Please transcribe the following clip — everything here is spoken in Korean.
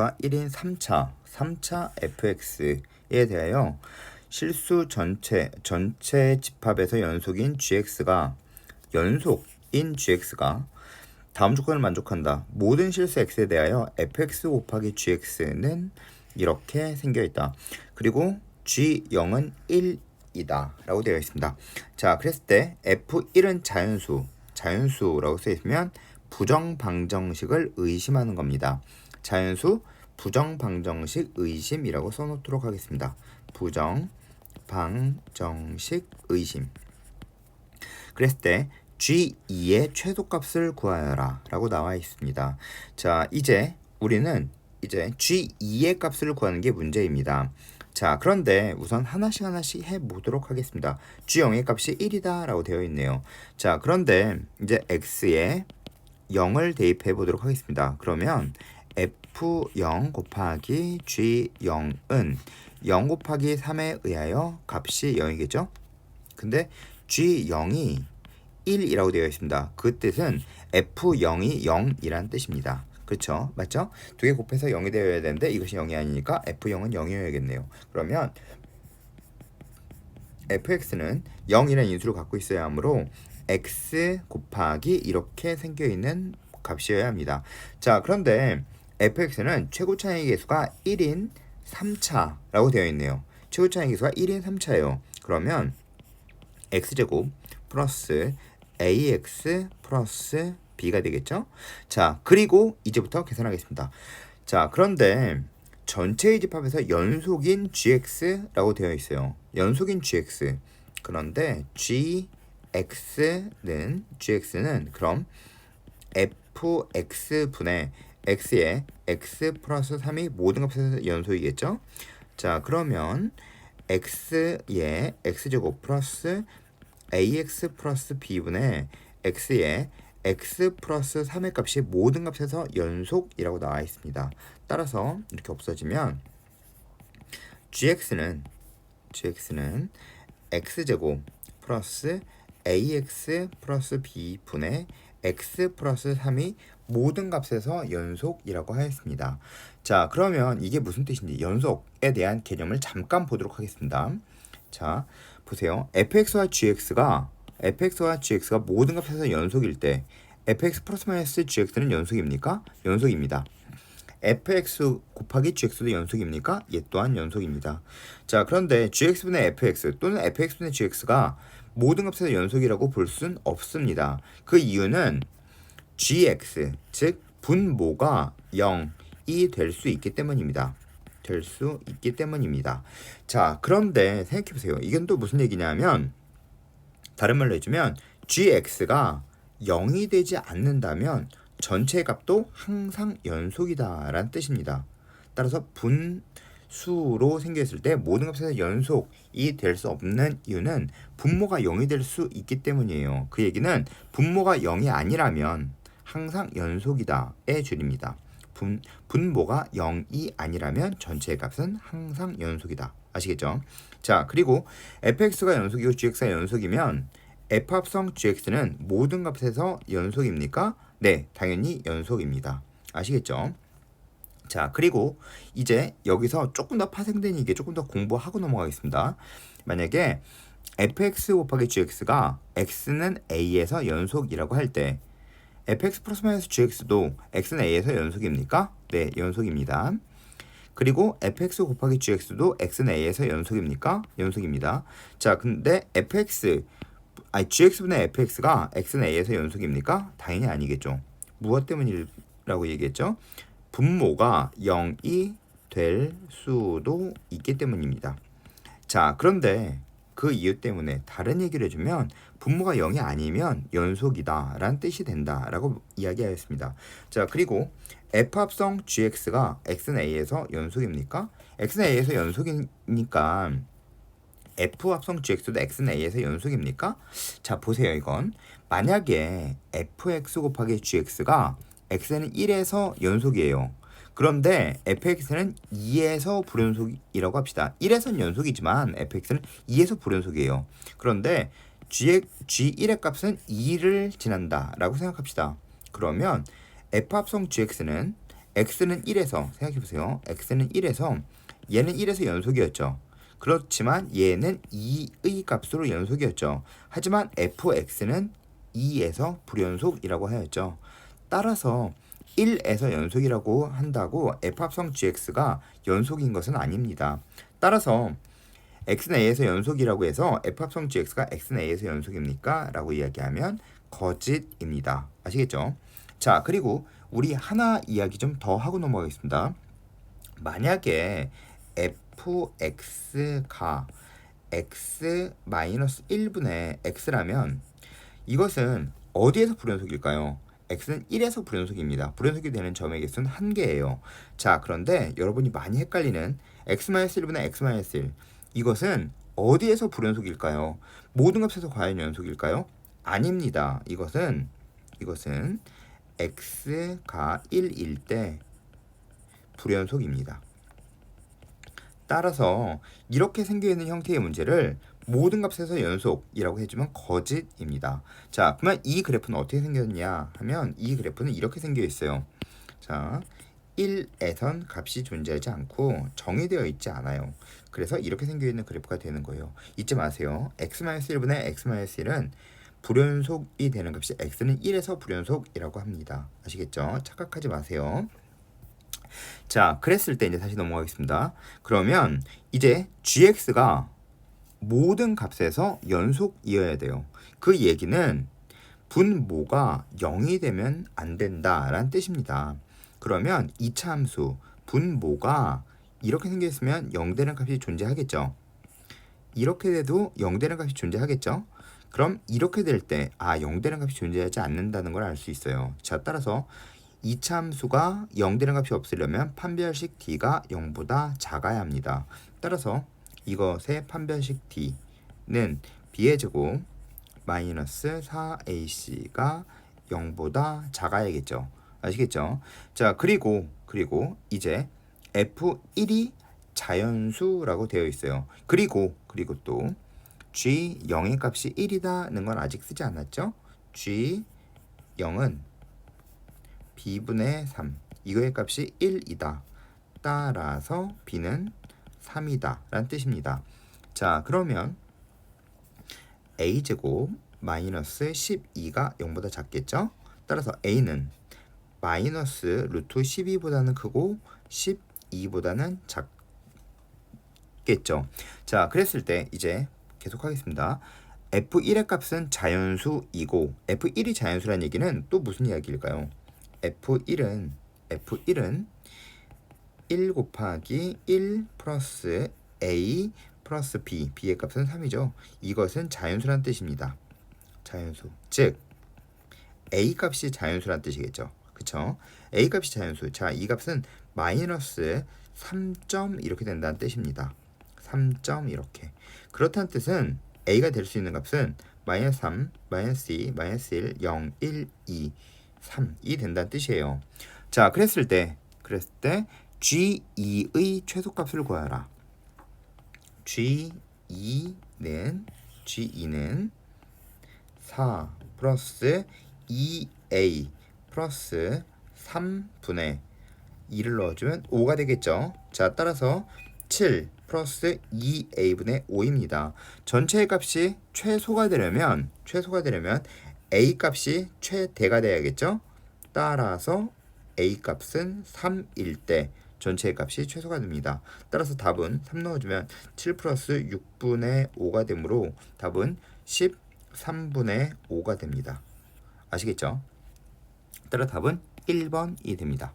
fx가 1인 3차 fx에 대하여 실수 전체 집합에서 연속인 gx가 다음 조건을 만족한다. 모든 실수 x에 대하여 fx 곱하기 gx는 이렇게 생겨있다. 그리고 g0은 1이다 라고 되어 있습니다. 자, 그랬을 때 f1은 자연수라고 쓰여있으면 부정방정식을 의심하는 겁니다. 자연수 부정방정식 의심이라고 써놓도록 하겠습니다. 부정방정식 의심. 그랬을 때 G2의 최소값을 구하여라 라고 나와 있습니다. 자, 이제 우리는 G2의 값을 구하는 게 문제입니다. 자, 그런데 우선 하나씩 해보도록 하겠습니다. G0의 값이 1이다 라고 되어 있네요. 자, 그런데 이제 X에 0을 대입해 보도록 하겠습니다. 그러면 F0 곱하기 G0은 0 곱하기 3에 의하여 값이 0이겠죠? 근데 G0이 1이라고 되어 있습니다. 그 뜻은 F0이 0이란 뜻입니다. 그렇죠? 맞죠? 두 개 곱해서 0이 되어야 되는데 이것이 0이 아니니까 F0은 0이어야겠네요. 그러면 fx는 0이라는 인수를 갖고 있어야 하므로 x 곱하기 이렇게 생겨있는 값이어야 합니다. 자, 그런데 fx는 최고 차이 계수가 1인 3차라고 되어 있네요. 최고 차이 계수가 1인 3차예요. 그러면 x제곱 플러스 ax 플러스 b가 되겠죠? 자, 그리고 이제부터 계산하겠습니다. 자, 그런데 전체의 집합에서 연속인 gx라고 되어 있어요. 연속인 gx. 그런데 gx는 그럼 fx분의 x에 x 플러스 3이 모든 값에서 연속이겠죠? 자, 그러면 x에 x제곱 플러스 ax 플러스 b분의 x에 x 플러스 3의 값이 모든 값에서 연속이라고 나와 있습니다. 따라서 이렇게 없어지면 gx는 x제곱 플러스 ax 플러스 b분의 x 플러스 3이 모든 값에서 연속이라고 하였습니다. 자, 그러면 이게 무슨 뜻인지 연속에 대한 개념을 잠깐 보도록 하겠습니다. 자, 보세요. fx와 gx가 모든 값에서 연속일 때 fx 플러스 마이너스 gx는 연속입니까? 연속입니다. fx 곱하기 gx도 연속입니까? 얘 또한 연속입니다. 자, 그런데 gx분의 fx 또는 fx분의 gx가 모든 값에서 연속이라고 볼 수는 없습니다. 그 이유는 gx, 즉 분모가 0이 될 수 있기 때문입니다. 자, 그런데 생각해보세요. 이건 또 무슨 얘기냐면 다른 말로 해주면 gx가 0이 되지 않는다면 전체 값도 항상 연속이다 라는 뜻입니다. 따라서 분수로 생겼을 때 모든 값에서 연속이 될 수 없는 이유는 분모가 0이 될 수 있기 때문이에요. 그 얘기는 분모가 0이 아니라면 항상 연속이다의 줄입니다. 분모가 0이 아니라면 전체 값은 항상 연속이다. 아시겠죠? 자, 그리고 fx가 연속이고 gx가 연속이면 f합성 gx는 모든 값에서 연속입니까? 네, 당연히 연속입니다. 아시겠죠? 자, 그리고 이제 여기서 조금 더 파생된 얘기 조금 더 공부하고 넘어가겠습니다. 만약에 fx 곱하기 gx가 x는 a에서 연속이라고 할 때 fx 플러스 마이너스 gx도 x는 a에서 연속입니까? 네, 연속입니다. 그리고 fx 곱하기 gx도 x는 a에서 연속입니까? 연속입니다. 자, 근데 gx분의 fx가 x는 a에서 연속입니까? 당연히 아니겠죠. 무엇 때문이라고 얘기했죠? 분모가 0이 될 수도 있기 때문입니다. 자, 그런데 그 이유 때문에 다른 얘기를 해주면 분모가 0이 아니면 연속이다 라는 뜻이 된다 라고 이야기하였습니다. 자, 그리고 f합성 gx가 x는 a에서 연속입니까? x는 a에서 연속이니까 f합성 gx도 x는 a에서 연속입니까? 자, 보세요. 이건 만약에 fx 곱하기 gx가 x는 1에서 연속이에요. 그런데 fx는 2에서 불연속이라고 합시다. 1에서는 연속이지만 fx는 2에서 불연속이에요. 그런데 g1의 값은 2를 지난다 라고 생각합시다. 그러면 f합성 gx는 x는 1에서 생각해보세요. x는 1에서 얘는 1에서 연속이었죠. 그렇지만 얘는 2의 값으로 연속이었죠. 하지만 fx는 2에서 불연속이라고 하였죠. 따라서 1에서 연속이라고 한다고 f합성 gx가 연속인 것은 아닙니다. 따라서 x는 a에서 연속이라고 해서 f합성 gx가 x는 a에서 연속입니까? 라고 이야기하면 거짓입니다. 아시겠죠? 자, 그리고 우리 하나 이야기 좀 더 하고 넘어가겠습니다. 만약에 fx가 x-1분의 x라면 이것은 어디에서 불연속일까요? x는 1에서 불연속입니다. 불연속이 되는 점의 개수는 1개예요. 자, 그런데 여러분이 많이 헷갈리는 x-1분의 x-1 이것은 어디에서 불연속일까요? 모든 값에서 과연 연속일까요? 아닙니다. 이것은 x가 1일 때 불연속입니다. 따라서 이렇게 생겨있는 형태의 문제를 모든 값에서 연속이라고 해주면 거짓입니다. 자, 그러면 이 그래프는 어떻게 생겼냐 하면 이 그래프는 이렇게 생겨 있어요. 자, 1에선 값이 존재하지 않고 정의되어 있지 않아요. 그래서 이렇게 생겨있는 그래프가 되는 거예요. 잊지 마세요. x-1분의 x-1은 불연속이 되는 값이 x는 1에서 불연속이라고 합니다. 아시겠죠? 착각하지 마세요. 자, 그랬을 때 이제 다시 넘어가겠습니다. 그러면 이제 gx가 모든 값에서 연속이어야 돼요. 그 얘기는 분모가 0이 되면 안 된다라는 뜻입니다. 그러면 2차 함수 분모가 이렇게 생겼으면 0 되는 값이 존재하겠죠. 이렇게 돼도 0 되는 값이 존재하겠죠. 그럼 이렇게 될 때 0 되는 값이 존재하지 않는다는 걸 알 수 있어요. 자, 따라서 2차 함수가 0 되는 값이 없으려면 판별식 d가 0보다 작아야 합니다. 따라서 이것의 판별식 d는 b의 제곱 마이너스 4ac가 0보다 작아야겠죠. 아시겠죠? 자, 그리고 이제 f1이 자연수라고 되어 있어요. 그리고 또 g0의 값이 1이다는 건 아직 쓰지 않았죠? g0은 b분의 3 이거의 값이 1이다. 따라서 b는 3이다 라는 뜻입니다. 자, 그러면 a제곱 마이너스 12가 0보다 작겠죠? 따라서 a는 마이너스 루트 12보다는 크고 12보다는 작겠죠. 자, 그랬을 때 이제 계속하겠습니다. f1의 값은 자연수이고 f1이 자연수라는 얘기는 또 무슨 이야기일까요? f1은 1 곱하기 1 플러스 a 플러스 b, b의 값은 3이죠. 이것은 자연수란 뜻입니다. 자연수, 즉 a 값이 자연수란 뜻이겠죠. 그쵸? a 값이 자연수. 자, 이 값은 마이너스 3점 이렇게 된다는 뜻입니다. 3점 이렇게. 그렇다는 뜻은 a가 될 수 있는 값은 마이너스 3, 마이너스 2, 마이너스 1, 0, 1, 2, 3이 된다는 뜻이에요. 자, 그랬을 때 G2의 최소값을 구하라. G2는 4 플러스 2A 플러스 3분의 2를 넣어주면 5가 되겠죠. 자, 따라서 7 플러스 2A분의 5입니다. 전체의 값이 최소가 되려면 A 값이 최대가 돼야겠죠. 따라서 A 값은 3일 때 전체의 값이 최소가 됩니다. 따라서 답은 3 넣어주면 7 플러스 6분의 5가 되므로 답은 13분의 5가 됩니다. 아시겠죠? 따라 답은 1번이 됩니다.